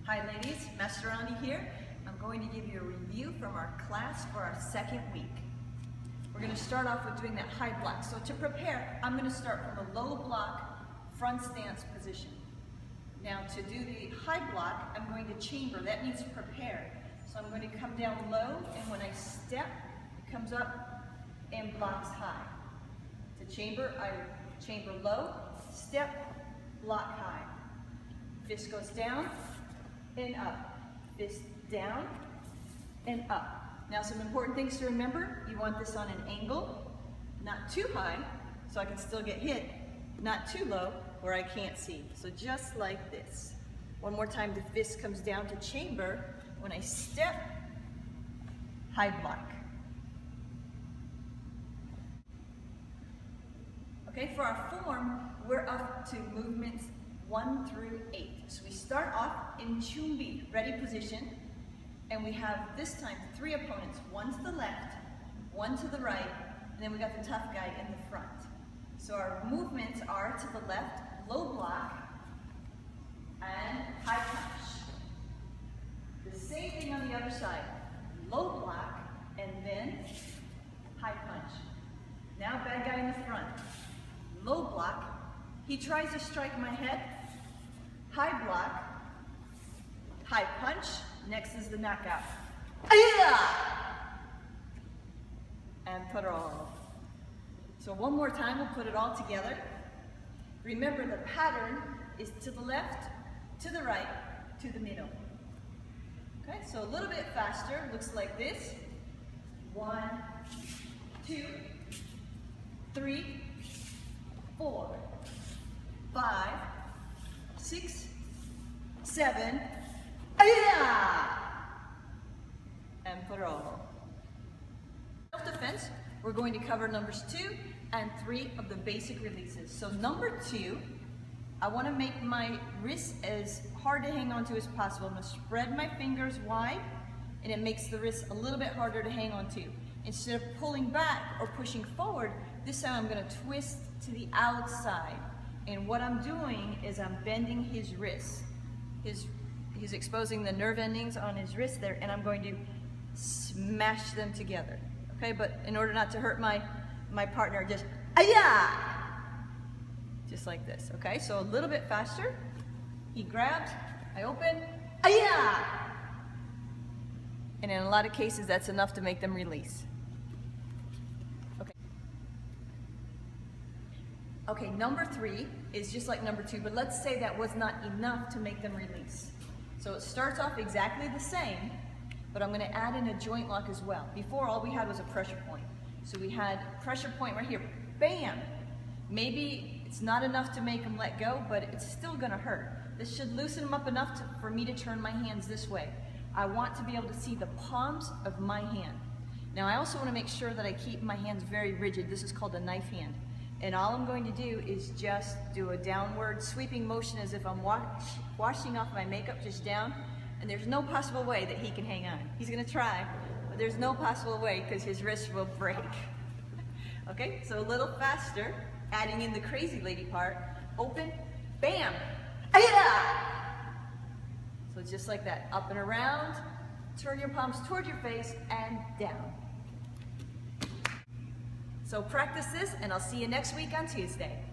Hi ladies, Master Andy here. I'm going to give you a review from our class for our second week. We're going to start off with doing that high block. So to prepare, I'm going to start from a low block front stance position. Now to do the high block, I'm going to chamber. That means prepare. So I'm going to come down low, and when I step, it comes up and blocks high. To chamber, I chamber low, step, block high. Fist goes down and up. Fist down and up. Now some important things to remember. You want this on an angle, not too high, so I can still get hit, not too low, where I can't see. So just like this. One more time, the fist comes down to chamber. When I step, high block. Okay, for our form, we're up to movements 1 through 8. So we start off in Chumbi, ready position, and we have this time 3 opponents, one to the left, one to the right, and then we got the tough guy in the front. So our movements are to the left, low block, and high punch. The same thing on the other side, low block, and then high punch. Now bad guy in the front, low block, he tries to strike my head, high block, high punch, next is the knockout. And put it all. So one more time, we'll put it all together. Remember the pattern is to the left, to the right, to the middle. Okay, so a little bit faster, looks like this. 1, 2, 3, 4, 5, 6, 7, and put it all. Self-defense, we're going to cover numbers 2 and 3 of the basic releases. So number 2, I want to make my wrist as hard to hang on to as possible. I'm going to spread my fingers wide, and it makes the wrist a little bit harder to hang on to. Instead of pulling back or pushing forward, this time I'm going to twist to the outside. And what I'm doing is I'm bending his wrist. He's exposing the nerve endings on his wrist there, and I'm going to smash them together. Okay, but in order not to hurt my partner, just just like this. Okay, so a little bit faster. He grabs, I open, and in a lot of cases, that's enough to make them release. Okay, number 3 is just like number 2, but let's say that was not enough to make them release. So it starts off exactly the same, but I'm going to add in a joint lock as well. Before, all we had was a pressure point. So we had pressure point right here, bam! Maybe it's not enough to make them let go, but it's still going to hurt. This should loosen them up enough for me to turn my hands this way. I want to be able to see the palms of my hand. Now I also want to make sure that I keep my hands very rigid. This is called a knife hand. And all I'm going to do is just do a downward sweeping motion as if I'm washing off my makeup just down. And there's no possible way that he can hang on. He's going to try, but there's no possible way because his wrist will break. Okay, so a little faster, adding in the crazy lady part. Open, bam, So just like that, up and around, turn your palms toward your face and down. So practice this, and I'll see you next week on Tuesday.